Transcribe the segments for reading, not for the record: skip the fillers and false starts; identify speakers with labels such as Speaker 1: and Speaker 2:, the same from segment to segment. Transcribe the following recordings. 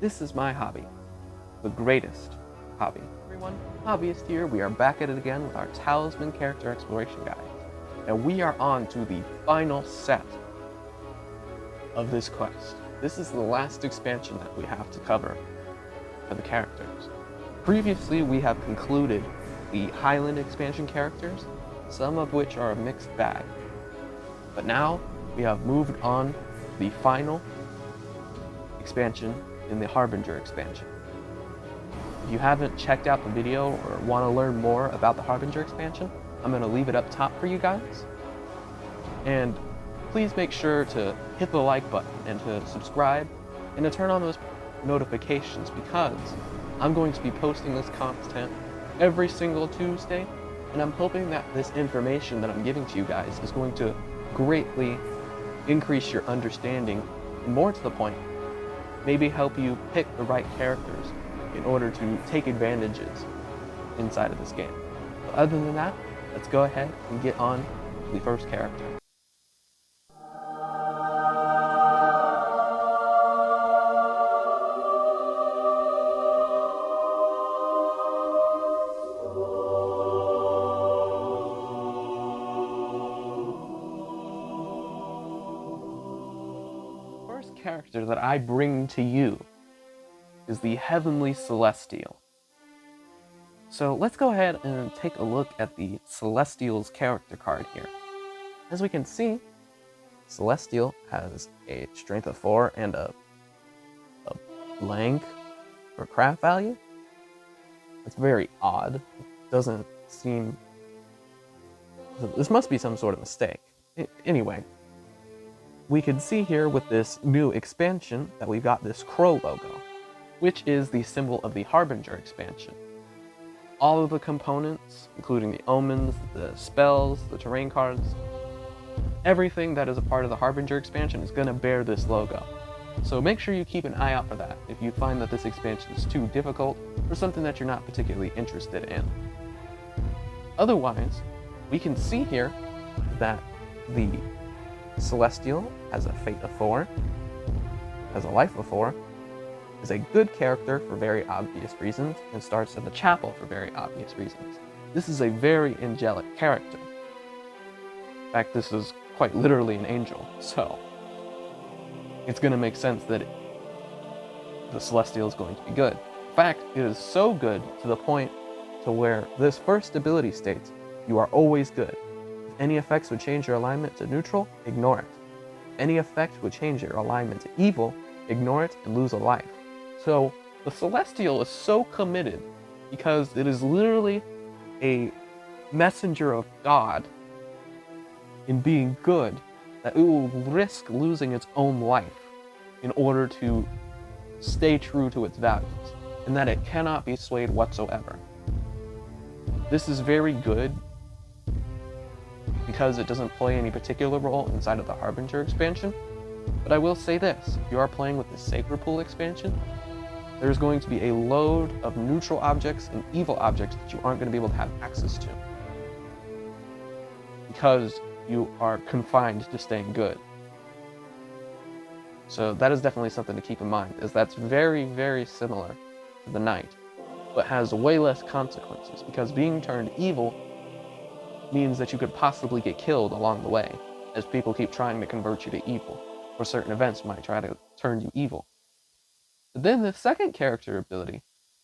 Speaker 1: This is my hobby, the greatest hobby. Everyone, hobbyist here, we are back at it again with our Talisman character exploration guide. And we are on to the final set of this quest. This is the last expansion that we have to cover for the characters. Previously, we have concluded the Highland expansion characters, some of which are a mixed bag. But now, we have moved on to the final expansion in the Harbinger expansion. If you haven't checked out the video or want to learn more about the Harbinger expansion, I'm going to leave it up top for you guys. And please make sure to hit the like button and to subscribe and to turn on those notifications, because I'm going to be posting this content every single Tuesday, and I'm hoping that this information that I'm giving to you guys is going to greatly increase your understanding, and more to the point, maybe help you pick the right characters in order to take advantages inside of this game. But other than that, let's go ahead and get on to the first character. Character that I bring to you is the Heavenly Celestial. So let's go ahead and take a look at the Celestial's character card here. As we can see, Celestial has a strength of 4 and a blank for craft value. It's very odd. It doesn't seem... This must be some sort of mistake. Anyway, we can see here with this new expansion that we've got this crow logo, which is the symbol of the Harbinger expansion. All of the components, including the omens, the spells, the terrain cards, everything that is a part of the Harbinger expansion is going to bear this logo. So make sure you keep an eye out for that if you find that this expansion is too difficult or something that you're not particularly interested in. Otherwise, we can see here that the Celestial has a fate of 4, has a life of 4, is a good character for very obvious reasons, and starts at the chapel for very obvious reasons. This is a very angelic character. In fact, this is quite literally an angel, so it's going to make sense that the Celestial is going to be good. In fact, it is so good to the point to where this first ability states, you are always good. Any effects would change your alignment to neutral, ignore it. Any effect would change your alignment to evil, ignore it and lose a life. So the Celestial is so committed because it is literally a messenger of God in being good that it will risk losing its own life in order to stay true to its values, and that it cannot be swayed whatsoever. This is very good because it doesn't play any particular role inside of the Harbinger expansion. But I will say this, if you are playing with the Sacred Pool expansion, there's going to be a load of neutral objects and evil objects that you aren't going to be able to have access to, because you are confined to staying good. So that is definitely something to keep in mind, as that's very, very similar to the Knight, but has way less consequences, because being turned evil means that you could possibly get killed along the way, as people keep trying to convert you to evil, or certain events might try to turn you evil. But then the second character ability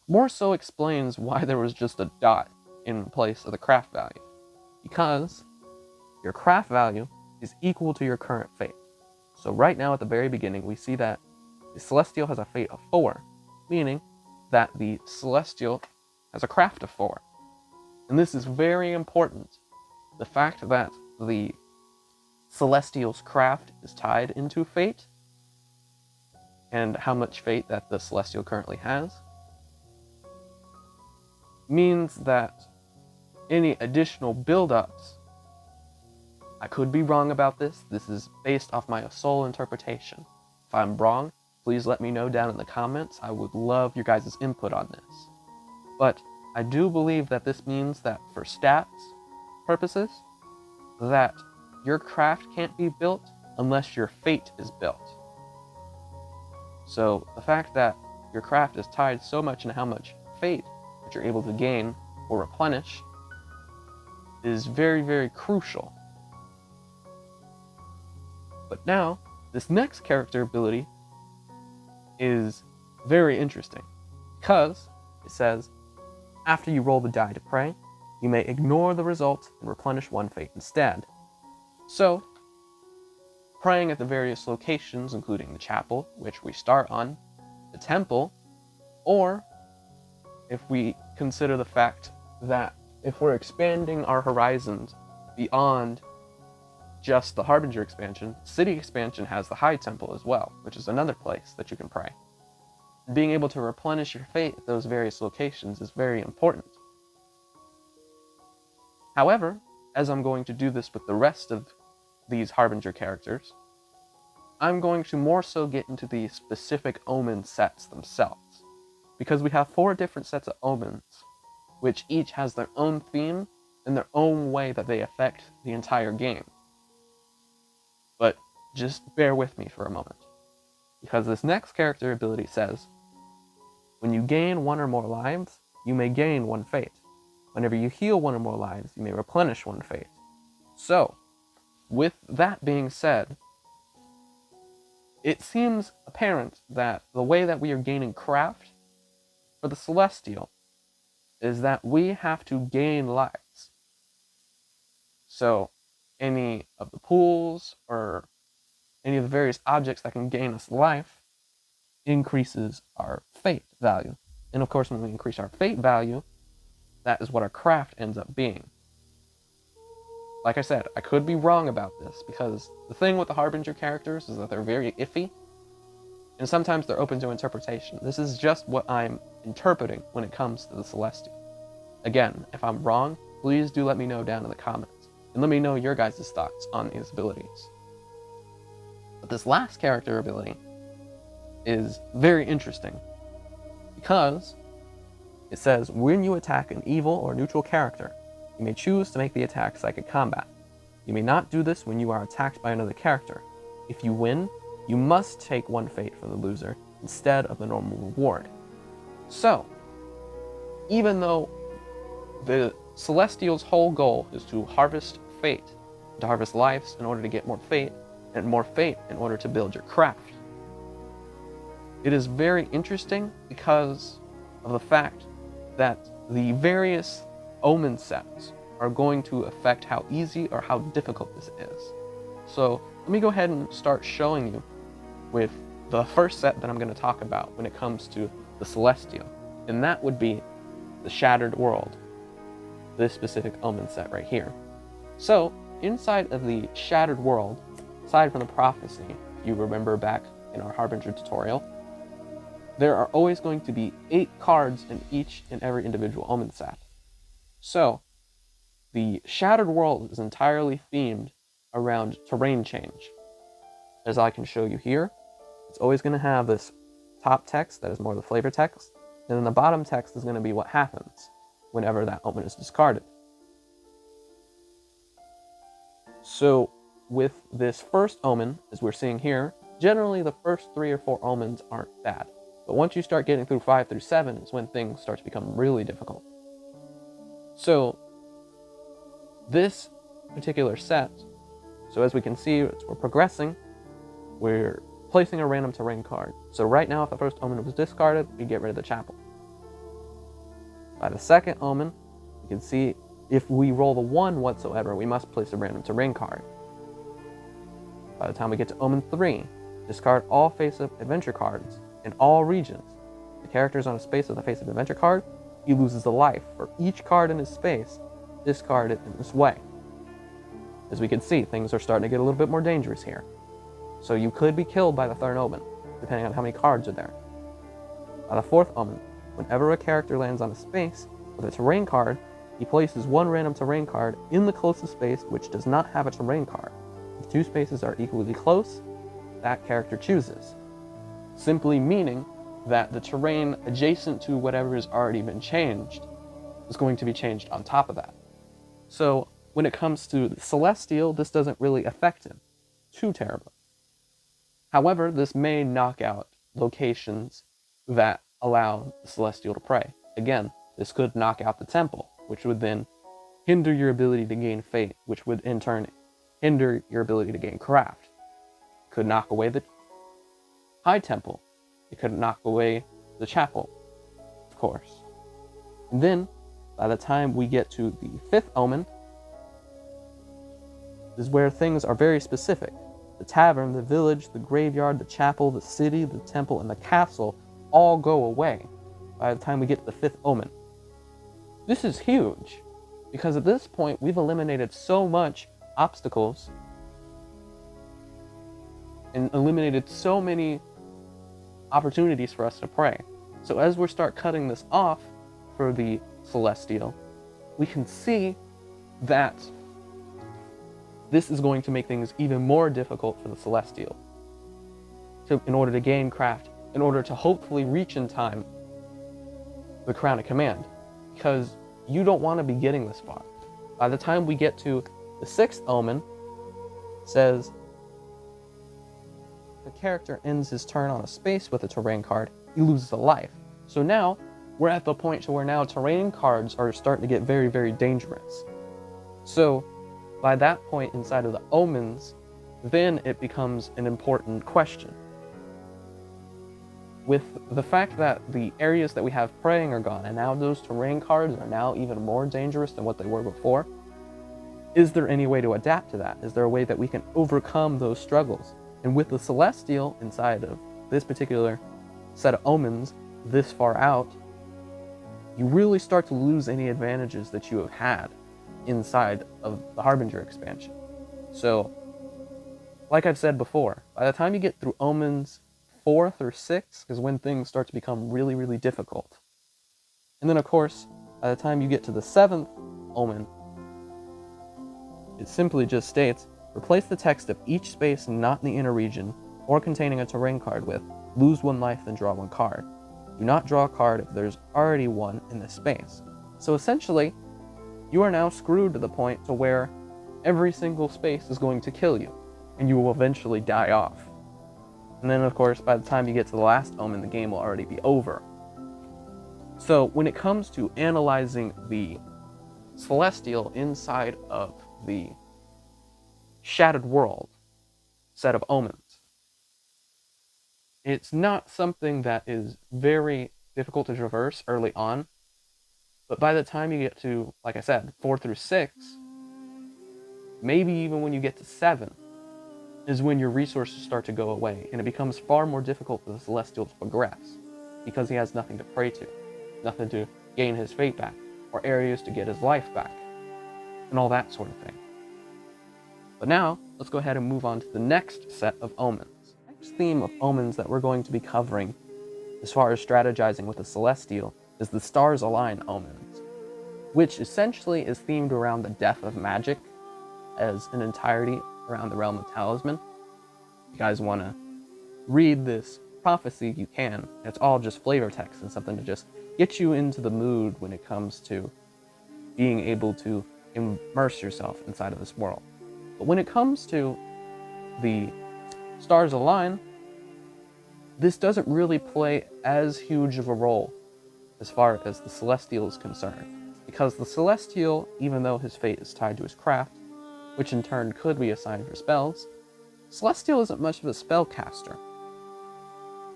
Speaker 1: more so explains why there was just a dot in place of the craft value, because your craft value is equal to your current fate. So right now at the very beginning, we see that the Celestial has a fate of 4, meaning that the Celestial has a craft of 4. And this is very important. The fact that the Celestial's craft is tied into fate, and how much fate that the Celestial currently has, means that any additional build-ups, I could be wrong about this is based off my sole interpretation. If I'm wrong, please let me know down in the comments. I would love your guys' input on this. But I do believe that this means that for stats purposes, that your craft can't be built unless your fate is built. So the fact that your craft is tied so much in how much fate that you're able to gain or replenish is very, very crucial. But now, this next character ability is very interesting, because it says, after you roll the die to pray, you may ignore the result and replenish one fate instead. So, praying at the various locations, including the chapel, which we start on, the temple, or if we consider the fact that if we're expanding our horizons beyond just the Harbinger Expansion, City Expansion has the High Temple as well, which is another place that you can pray. Being able to replenish your fate at those various locations is very important. However, as I'm going to do this with the rest of these Harbinger characters, I'm going to more so get into the specific Omen sets themselves, because we have 4 different sets of Omens, which each has their own theme and their own way that they affect the entire game. But just bear with me for a moment, because this next character ability says, when you gain 1 or more lives, you may gain 1 fate. Whenever you heal 1 or more lives, you may replenish 1 fate. So, with that being said, it seems apparent that the way that we are gaining craft for the Celestial is that we have to gain lives. So, any of the pools or any of the various objects that can gain us life increases our fate value. And of course, when we increase our fate value, that is what our craft ends up being. Like I said, I could be wrong about this, because the thing with the Harbinger characters is that they're very iffy, and sometimes they're open to interpretation. This is just what I'm interpreting when it comes to the Celestial. Again, if I'm wrong, please do let me know down in the comments, and let me know your guys' thoughts on these abilities. But this last character ability is very interesting, because it says, when you attack an evil or neutral character, you may choose to make the attack psychic combat. You may not do this when you are attacked by another character. If you win, you must take 1 fate from the loser instead of the normal reward. So, even though the Celestial's whole goal is to harvest fate, to harvest lives in order to get more fate, and more fate in order to build your craft, it is very interesting because of the fact that the various Omen sets are going to affect how easy or how difficult this is. So let me go ahead and start showing you with the first set that I'm going to talk about when it comes to the Celestial, and that would be the Shattered World, this specific Omen set right here. So inside of the Shattered World, aside from the prophecy, if you remember back in our Harbinger tutorial, there are always going to be 8 cards in each and every individual Omen set. So, the Shattered World is entirely themed around terrain change. As I can show you here, it's always going to have this top text that is more the flavor text, and then the bottom text is going to be what happens whenever that Omen is discarded. So, with this first Omen, as we're seeing here, generally the first 3 or 4 Omens aren't bad. But once you start getting through 5 through 7 is when things start to become really difficult. So, this particular set, so as we can see, as we're progressing, we're placing a random terrain card. So right now, if the first Omen was discarded, we get rid of the chapel. By the second Omen, you can see if we roll the 1 whatsoever, we must place a random terrain card. By the time we get to Omen 3, discard all face-up adventure cards in all regions. The character is on a space with a face-up adventure card, he loses a life for each card in his space discarded in this way. As we can see, things are starting to get a little bit more dangerous here. So you could be killed by the third Omen, depending on how many cards are there. By the fourth Omen, whenever a character lands on a space with a terrain card, he places 1 random terrain card in the closest space which does not have a terrain card. If 2 spaces are equally close, that character chooses. Simply meaning that the terrain adjacent to whatever has already been changed is going to be changed on top of that. So when it comes to the Celestial, this doesn't really affect him too terribly. However, this may knock out locations that allow the Celestial to pray. Again, this could knock out the temple, which would then hinder your ability to gain fate, which would in turn hinder your ability to gain craft. It could knock away the high temple. It could knock away the chapel, of course. And then, by the time we get to the 5th omen, is where things are very specific. The tavern, the village, the graveyard, the chapel, the city, the temple, and the castle all go away by the time we get to the 5th omen. This is huge, because at this point we've eliminated so much obstacles and eliminated so many opportunities for us to pray. So as we start cutting this off for the Celestial, we can see that this is going to make things even more difficult for the Celestial in order to gain craft, in order to hopefully reach in time the Crown of Command, because you don't want to be getting this far. By the time we get to the 6th omen, it says the character ends his turn on a space with a terrain card, he loses a life. So now we're at the point to where now terrain cards are starting to get very, very dangerous. So by that point inside of the omens, then it becomes an important question. With the fact that the areas that we have praying are gone, and now those terrain cards are now even more dangerous than what they were before, is there any way to adapt to that? Is there a way that we can overcome those struggles? And with the Celestial inside of this particular set of omens this far out, you really start to lose any advantages that you have had inside of the Harbinger expansion. So, like I've said before, by the time you get through omens 4th or 6th is when things start to become really, really difficult. And then of course, by the time you get to the 7th omen, it simply just states, replace the text of each space not in the inner region or containing a terrain card with lose 1 life then draw 1 card. Do not draw a card if there's already one in this space. So essentially, you are now screwed to the point to where every single space is going to kill you, and you will eventually die off. And then of course, by the time you get to the last omen, the game will already be over. So when it comes to analyzing the Celestial inside of the Shattered World set of omens, it's not something that is very difficult to traverse early on, but by the time you get to, like I said, 4 through 6, maybe even when you get to 7, is when your resources start to go away, and it becomes far more difficult for the Celestial to progress, because he has nothing to pray to, nothing to gain his fate back, or areas to get his life back, and all that sort of thing. But now, let's go ahead and move on to the next set of omens. The next theme of omens that we're going to be covering, as far as strategizing with the Celestial, is the Stars Align omens, which essentially is themed around the death of magic as an entirety around the realm of Talisman. If you guys want to read this prophecy, you can. It's all just flavor text and something to just get you into the mood when it comes to being able to immerse yourself inside of this world. But when it comes to the Stars Align, this doesn't really play as huge of a role as far as the Celestial is concerned, because the Celestial, even though his fate is tied to his craft, which in turn could be assigned for spells, Celestial isn't much of a spellcaster,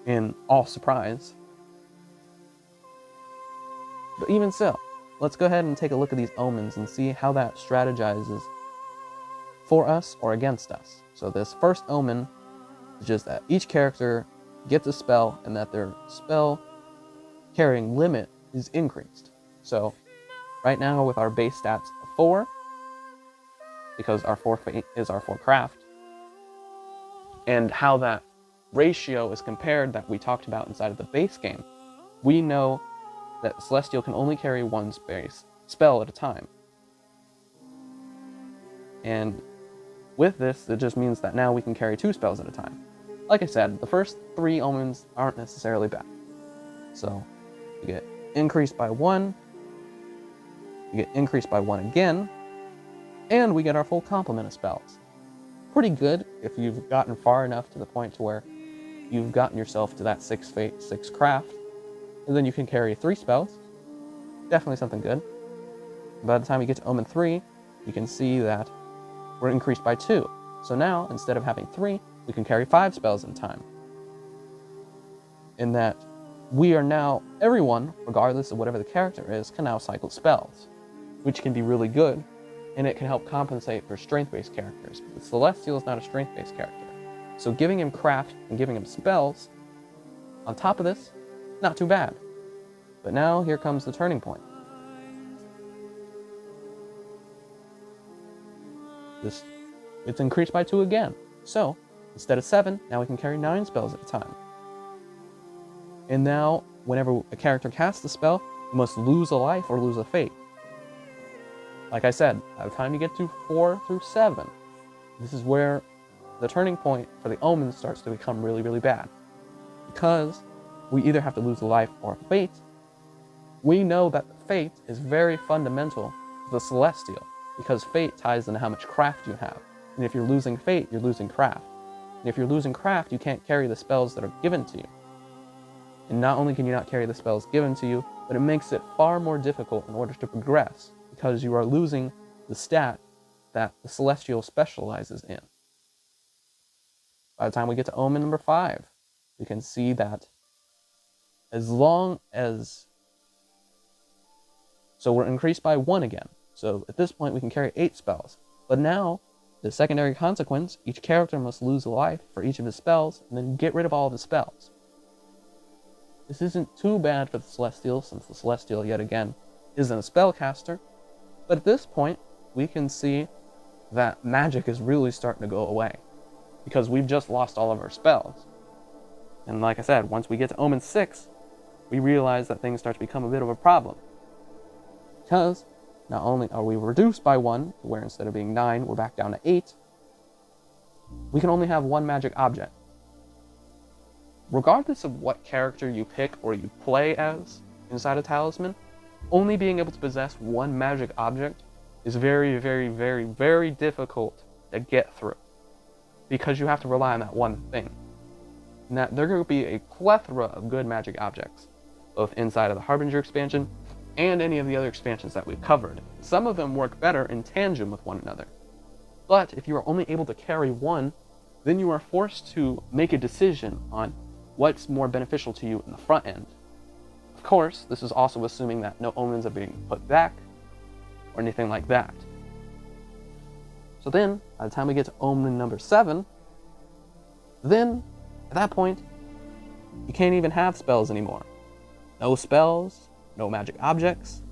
Speaker 1: in all surprise. But even so, let's go ahead and take a look at these omens and see how that strategizes for us or against us. So this first omen is just that each character gets a spell and that their spell carrying limit is increased. So right now with our base stats of 4, because our 4 fate is our 4 craft, and how that ratio is compared that we talked about inside of the base game, we know that Celestial can only carry 1 space spell at a time. And with this, it just means that now we can carry 2 spells at a time. Like I said, the first 3 omens aren't necessarily bad. So, you get increased by 1, you get increased by 1 again, and we get our full complement of spells. Pretty good if you've gotten far enough to the point to where you've gotten yourself to that 6 fate, 6 craft, And then you can carry 3 spells. Definitely something good. By the time we get to Omen 3, you can see that we're increased by 2. So now, instead of having 3, we can carry 5 spells at a time. In that we are now, everyone, regardless of whatever the character is, can now cycle spells, which can be really good, and it can help compensate for strength-based characters. But Celestial is not a strength-based character. So giving him craft and giving him spells, on top of this, not too bad. But now here comes the turning point. It's increased by 2 again. So, instead of 7, now we can carry 9 spells at a time. And now, whenever a character casts a spell, you must lose a life or lose a fate. Like I said, by the time you get to 4 through 7, this is where the turning point for the Omens starts to become really, really bad. Because we either have to lose a life or a fate. We know that fate is very fundamental to the Celestial, because fate ties into how much craft you have. And if you're losing fate, you're losing craft. And if you're losing craft, you can't carry the spells that are given to you. And not only can you not carry the spells given to you, but it makes it far more difficult in order to progress, because you are losing the stat that the Celestial specializes in. By the time we get to Omen number 5, we can see that as long as... So we're increased by 1 again. So at this point we can carry 8 spells. But now, the secondary consequence, each character must lose a life for each of his spells, and then get rid of all of his spells. This isn't too bad for the Celestial, since the Celestial, yet again, isn't a spellcaster. But at this point, we can see that magic is really starting to go away, because we've just lost all of our spells. And like I said, once we get to Omen 6, we realize that things start to become a bit of a problem. Because not only are we reduced by 1, where instead of being 9, we're back down to 8, we can only have 1 magic object. Regardless of what character you pick or you play as inside a Talisman, only being able to possess 1 magic object is very, very, very, very difficult to get through, because you have to rely on that one thing. And that there are going to be a plethora of good magic objects, both inside of the Harbinger Expansion and any of the other expansions that we've covered. Some of them work better in tandem with one another. But if you are only able to carry 1, then you are forced to make a decision on what's more beneficial to you in the front end. Of course, this is also assuming that no omens are being put back or anything like that. So then, by the time we get to Omen number 7, then, at that point, you can't even have spells anymore. No spells, no magic objects,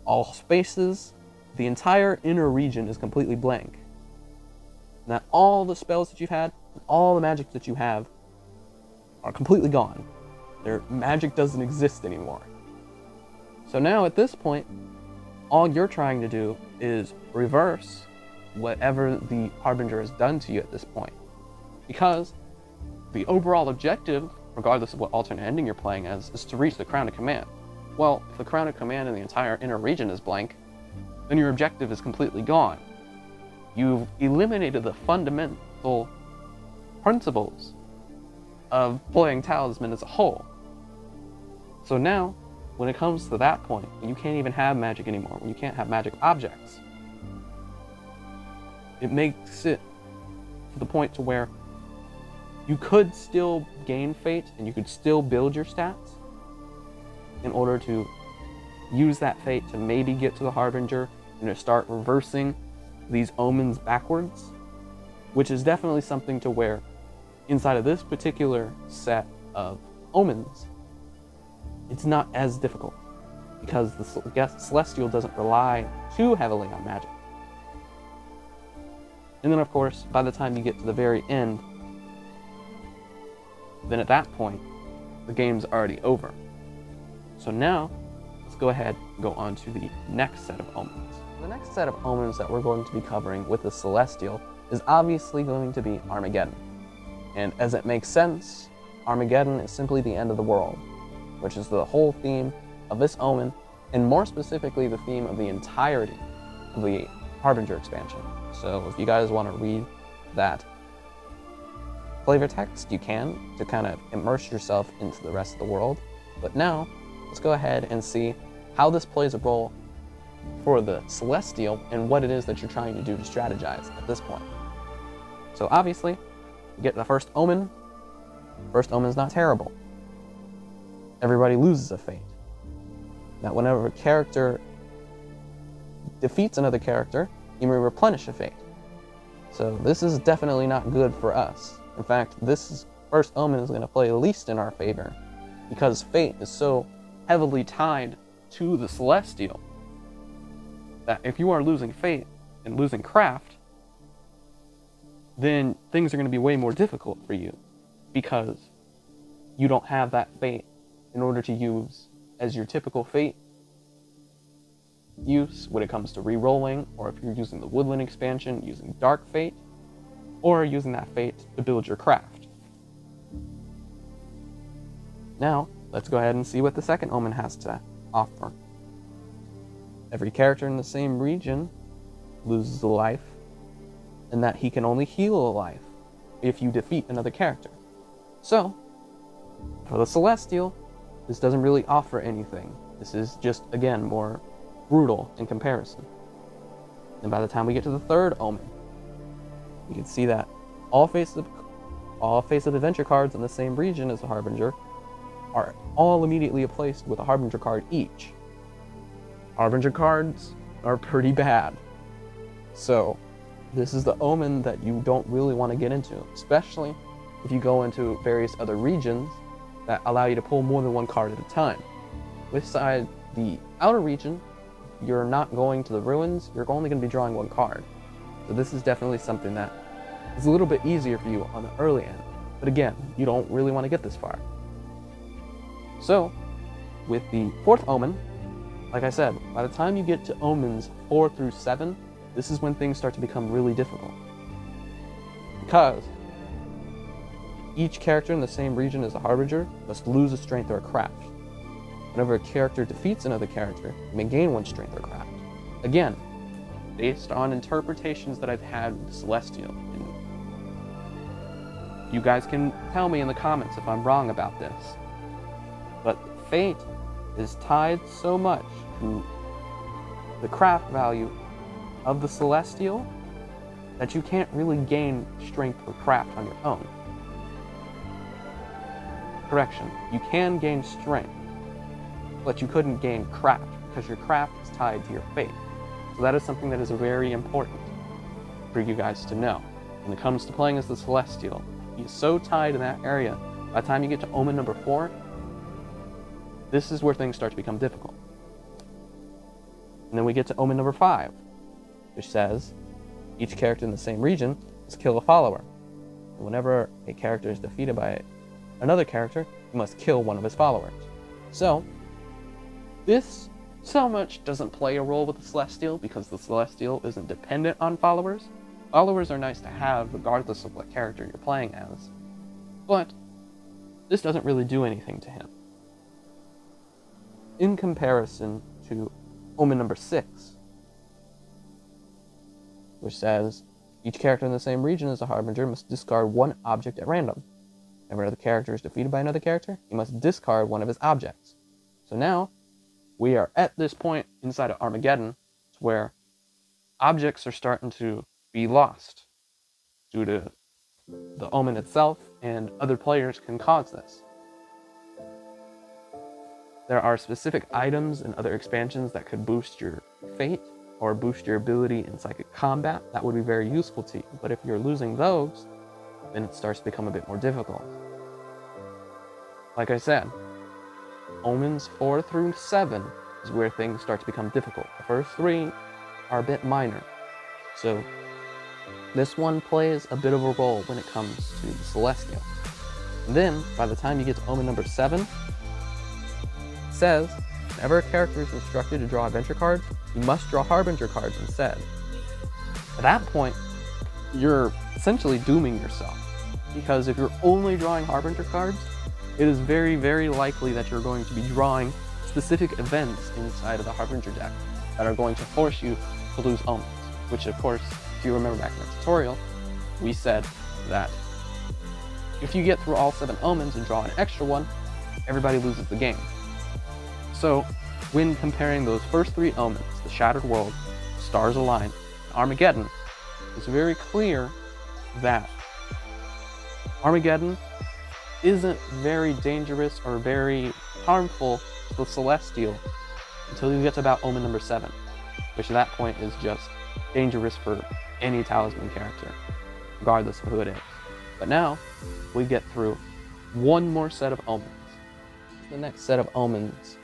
Speaker 1: all spaces, the entire inner region is completely blank. Now all the spells that you've had, all the magic that you have, are completely gone. Their magic doesn't exist anymore. So now at this point, all you're trying to do is reverse whatever the Harbinger has done to you at this point. Because the overall objective, regardless of what alternate ending you're playing as, is to reach the Crown of Command. Well, if the Crown of Command in the entire inner region is blank, then your objective is completely gone. You've eliminated the fundamental principles of playing Talisman as a whole. So now, when it comes to that point, when you can't even have magic anymore, when you can't have magic objects, it makes it to the point to where you could still gain fate and you could still build your stats in order to use that fate to maybe get to the Harbinger and to start reversing these omens backwards, which is definitely something to where inside of this particular set of omens, it's not as difficult because the Celestial doesn't rely too heavily on magic. And then of course, by the time you get to the very end, then at that point, the game's already over. So now, let's go ahead and go on to the next set of omens. The next set of omens that we're going to be covering with the Celestial is obviously going to be Armageddon. And as it makes sense, Armageddon is simply the end of the world, which is the whole theme of this omen, and more specifically the theme of the entirety of the Harbinger Expansion. So if you guys want to read that flavor text, you can, to kind of immerse yourself into the rest of the world. But now, let's go ahead and see how this plays a role for the Celestial and what it is that you're trying to do to strategize at this point. So obviously, you get the first Omen. First Omen's not terrible. Everybody loses a fate. Now, whenever a character defeats another character, you may replenish a fate. So this is definitely not good for us. In fact, this first Omen is going to play least in our favor, because fate is so heavily tied to the Celestial that if you are losing fate and losing craft, then things are going to be way more difficult for you, because you don't have that fate in order to use as your typical fate use when it comes to re-rolling, or if you're using the Woodland expansion, using Dark Fate, or using that fate to build your craft. Now, let's go ahead and see what the second Omen has to offer. Every character in the same region loses a life, and that he can only heal a life if you defeat another character. So, for the Celestial, this doesn't really offer anything. This is just, again, more brutal in comparison. And by the time we get to the third Omen, you can see that all Face of Adventure cards in the same region as the Harbinger are all immediately placed with a Harbinger card each. Harbinger cards are pretty bad. So, this is the Omen that you don't really want to get into, especially if you go into various other regions that allow you to pull more than one card at a time. Beside the outer region, you're not going to the ruins, you're only going to be drawing one card. So this is definitely something that is a little bit easier for you on the early end. But again, you don't really want to get this far. So, with the fourth Omen, like I said, by the time you get to Omens 4 through 7, this is when things start to become really difficult. Because each character in the same region as the Harbinger must lose a strength or a craft. Whenever a character defeats another character, you may gain one strength or craft. Again, based on interpretations that I've had with the Celestial. And you guys can tell me in the comments if I'm wrong about this. But fate is tied so much to the craft value of the Celestial that you can't really gain strength or craft on your own. Correction, you can gain strength, but you couldn't gain craft because your craft is tied to your fate. So that is something that is very important for you guys to know. When it comes to playing as the Celestial, he's so tied in that area, by the time you get to Omen number 4, this is where things start to become difficult. And then we get to Omen number 5, which says, each character in the same region must kill a follower. And whenever a character is defeated by another character, you must kill one of his followers. So, this so much doesn't play a role with the Celestial because the Celestial isn't dependent on followers. Followers are nice to have regardless of what character you're playing as. But this doesn't really do anything to him. In comparison to Omen number 6, which says, each character in the same region as the Harbinger must discard one object at random. Whenever the character is defeated by another character, he must discard one of his objects. So now, we are at this point inside of Armageddon where objects are starting to be lost due to the Omen itself, and other players can cause this. There are specific items and other expansions that could boost your fate or boost your ability in psychic combat. That would be very useful to you, but if you're losing those, then it starts to become a bit more difficult. Like I said, Omens 4 through 7 is where things start to become difficult. The first 3 are a bit minor. So this one plays a bit of a role when it comes to the Celestial. And then, by the time you get to Omen number 7, it says, whenever a character is instructed to draw adventure cards, you must draw Harbinger cards instead. At that point, you're essentially dooming yourself. Because if you're only drawing Harbinger cards, it is very, very likely that you're going to be drawing specific events inside of the Harbinger deck that are going to force you to lose Omens. Which, of course, if you remember back in the tutorial, we said that if you get through all 7 Omens and draw an extra one, everybody loses the game. So, when comparing those first 3 omens, the Shattered World, Stars Align, and Armageddon, it's very clear that Armageddon isn't very dangerous or very harmful to the Celestial until you get to about Omen number 7, which at that point is just dangerous for any Talisman character, regardless of who it is. But now, we get through one more set of omens. The next set of omens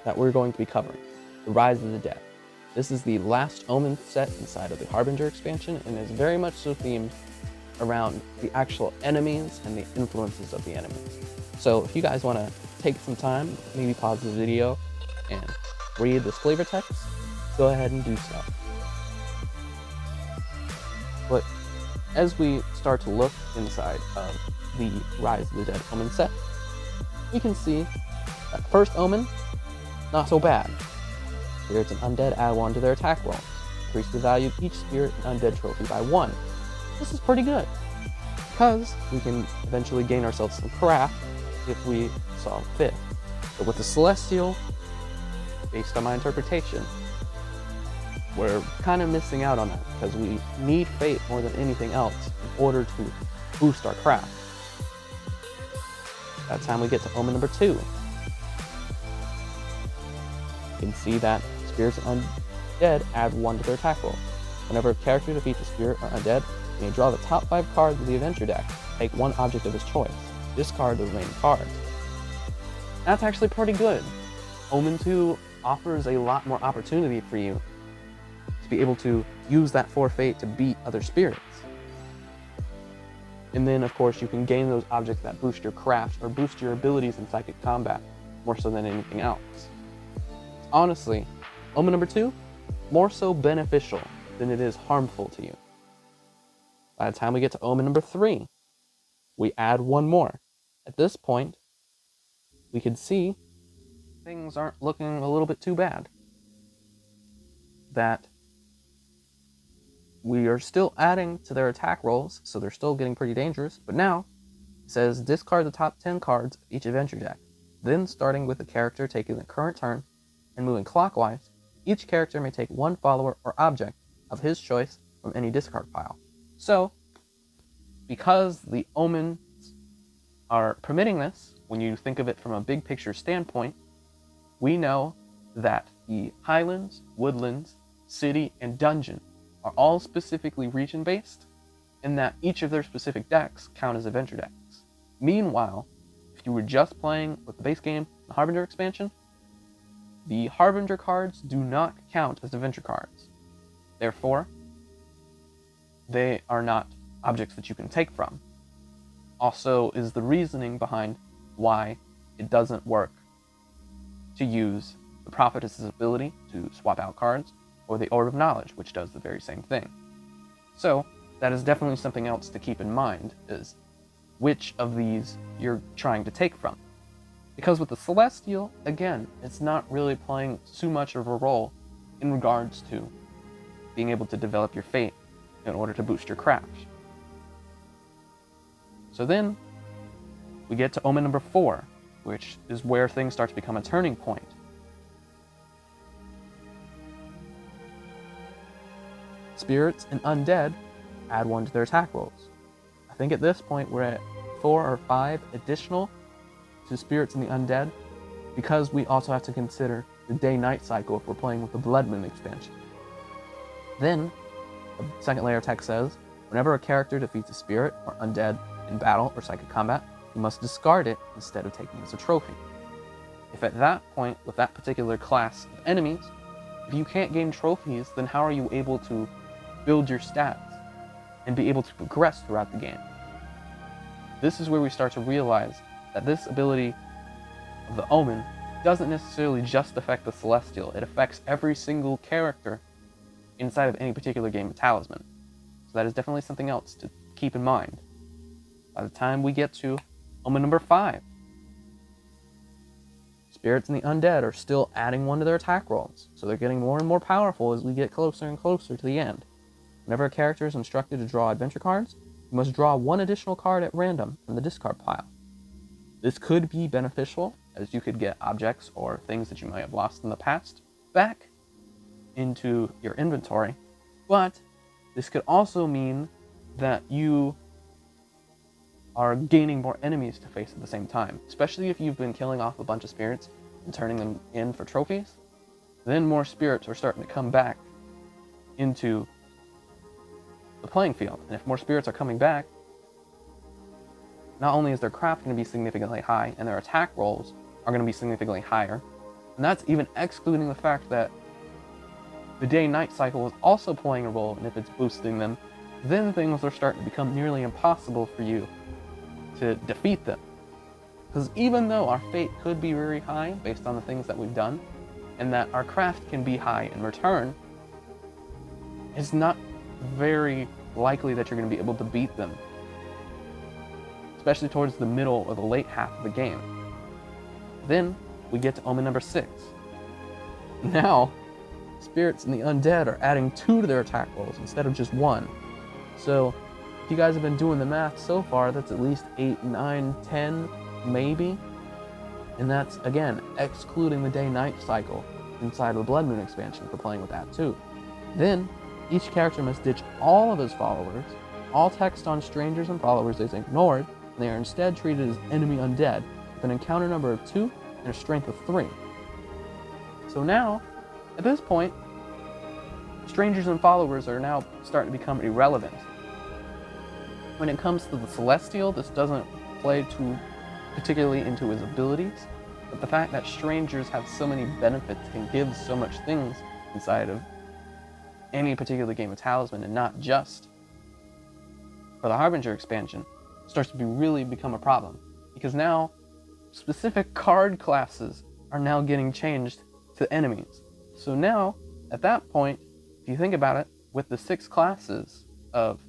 Speaker 1: that we're going to be covering, the Rise of the Dead. This is the last omen set inside of the Harbinger Expansion, and is very much so themed around the actual enemies and the influences of the enemies. So if you guys want to take some time, maybe pause the video and read this flavor text, go ahead and do so. But as we start to look inside of the Rise of the Dead omen set, we can see that first omen, not so bad. Spirits and undead add 1 to their attack rolls. Increase the value of each spirit and undead trophy by 1. This is pretty good, because we can eventually gain ourselves some craft if we saw fit. But with the Celestial, based on my interpretation, we're kind of missing out on that, because we need fate more than anything else in order to boost our craft. That time we get to omen number 2. You can see that spirits and undead add 1 to their attack roll. Whenever a character defeats a spirit or undead, you may draw the top 5 cards of the adventure deck, take 1 object of his choice, discard the remaining cards. That's actually pretty good. Omen 2 offers a lot more opportunity for you to be able to use that 4 fate to beat other spirits. And then, of course, you can gain those objects that boost your craft or boost your abilities in psychic combat, more so than anything else. Honestly, omen number 2, more so beneficial than it is harmful to you. By the time we get to omen number 3, we add 1 more. At this point, we can see things aren't looking a little bit too bad. That we are still adding to their attack rolls, so they're still getting pretty dangerous, but now it says discard the top 10 cards of each adventure deck. Then, starting with the character taking the current turn and moving clockwise, each character may take 1 follower or object of his choice from any discard pile. So, because the omens are permitting this, when you think of it from a big picture standpoint, we know that the Highlands, Woodlands, City, and Dungeon are all specifically region-based, and that each of their specific decks count as adventure decks. Meanwhile, if you were just playing with the base game, the Harbinger Expansion, the Harbinger cards do not count as adventure cards. Therefore, they are not objects that you can take from. Also is the reasoning behind why it doesn't work to use the Prophetess's ability to swap out cards, or the Orb of Knowledge, which does the very same thing. So, that is definitely something else to keep in mind, is which of these you're trying to take from. Because with the Celestial, again, it's not really playing too much of a role in regards to being able to develop your fate in order to boost your craft. So then, we get to omen number 4, which is where things start to become a turning point. Spirits and undead add 1 to their attack rolls. I think at this point we're at 4 or 5 additional to spirits and the undead, because we also have to consider the day-night cycle if we're playing with the Bloodman expansion. Then, the second layer text says, whenever a character defeats a spirit or undead in battle or psychic combat, you must discard it instead of taking it as a trophy. If at that point, with that particular class of enemies, if you can't gain trophies, then how are you able to build your stats and be able to progress throughout the game? This is where we start to realize that this ability of the Omen doesn't necessarily just affect the Celestial, it affects every single character inside of any particular game of Talisman. So that is definitely something else to keep in mind. By the time we get to Omen number 5, spirits and the undead are still adding 1 to their attack rolls, so they're getting more and more powerful as we get closer and closer to the end. Whenever a character is instructed to draw adventure cards, you must draw 1 additional card at random from the discard pile. This could be beneficial, as you could get objects or things that you might have lost in the past back into your inventory, but this could also mean that you are gaining more enemies to face at the same time, especially if you've been killing off a bunch of spirits and turning them in for trophies. Then more spirits are starting to come back into the playing field, and if more spirits are coming back, not only is their craft going to be significantly high, and their attack rolls are going to be significantly higher, and that's even excluding the fact that the day-night cycle is also playing a role, and if it's boosting them, then things are starting to become nearly impossible for you to defeat them. Because even though our fate could be very high based on the things that we've done, and that our craft can be high in return, it's not very likely that you're going to be able to beat them, especially towards the middle or the late half of the game. Then we get to Omen number 6. Now, spirits and the undead are adding 2 to their attack rolls instead of just 1. So, if you guys have been doing the math so far, that's at least 8, 9, 10, maybe. And that's, again, excluding the day-night cycle inside of the Blood Moon expansion for playing with that too. Then, each character must ditch all of his followers. All text on strangers and followers is ignored, and they are instead treated as enemy undead, with an encounter number of 2 and a strength of 3. So now, at this point, strangers and followers are now starting to become irrelevant. When it comes to the Celestial, this doesn't play too particularly into his abilities, but the fact that strangers have so many benefits and give so much things inside of any particular game of Talisman, and not just for the Harbinger expansion, starts to really become a problem. Because now, specific card classes are now getting changed to enemies. So now, at that point, if you think about it, with the 6 classes of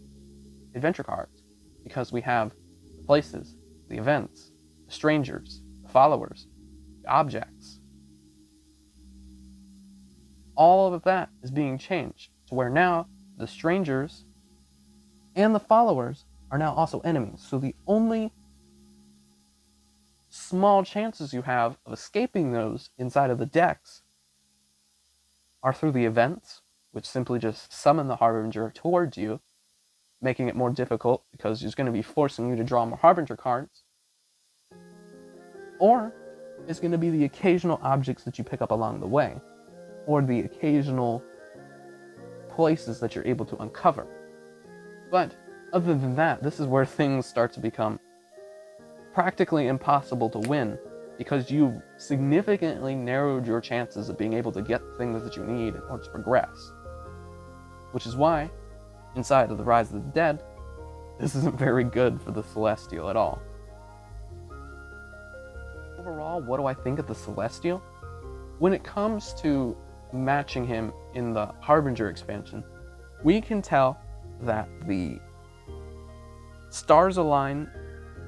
Speaker 1: adventure cards, because we have the places, the events, the strangers, the followers, the objects, all of that is being changed to where now the strangers and the followers are now also enemies. So the only small chances you have of escaping those inside of the decks are through the events, which simply just summon the Harbinger towards you, making it more difficult because it's going to be forcing you to draw more Harbinger cards. Or it's going to be the occasional objects that you pick up along the way, or the occasional places that you're able to uncover. But other than that, this is where things start to become practically impossible to win, because you've significantly narrowed your chances of being able to get the things that you need in order to progress. Which is why, inside of the Rise of the Dead, this isn't very good for the Celestial at all. Overall, what do I think of the Celestial? When it comes to matching him in the Harbinger expansion, we can tell that the stars align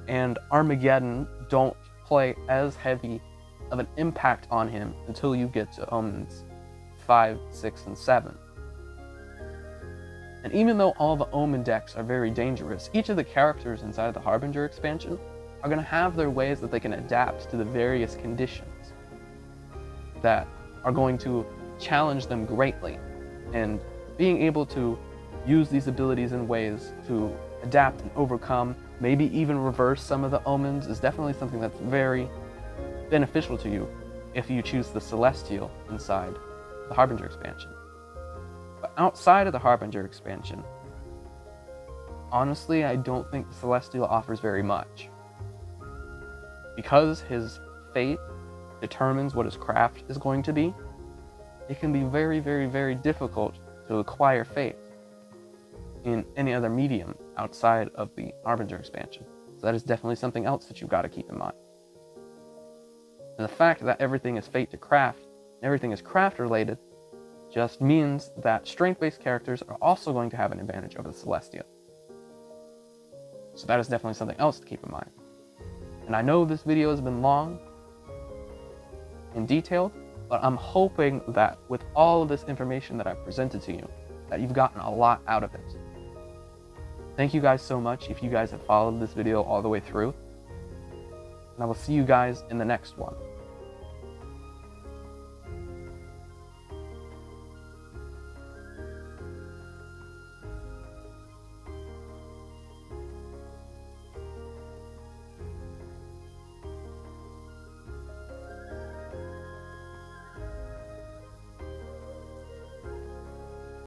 Speaker 1: and Armageddon don't play as heavy of an impact on him until you get to Omens 5, 6, and 7. And even though all the Omen decks are very dangerous, each of the characters inside the Harbinger expansion are going to have their ways that they can adapt to the various conditions that are going to challenge them greatly. And being able to use these abilities in ways to adapt and overcome, maybe even reverse some of the omens, is definitely something that's very beneficial to you if you choose the Celestial inside the Harbinger expansion. But outside of the Harbinger expansion, honestly, I don't think the Celestial offers very much. Because his fate determines what his craft is going to be, it can be very, very, very difficult to acquire fate in any other medium outside of the Harbinger expansion. So that is definitely something else that you've got to keep in mind. And the fact that everything is fate to craft, and everything is craft related, just means that strength-based characters are also going to have an advantage over the Celestial. So that is definitely something else to keep in mind. And I know this video has been long and detailed, but I'm hoping that with all of this information that I've presented to you, that you've gotten a lot out of it. Thank you guys so much if you guys have followed this video all the way through. and I will see you guys in the next one.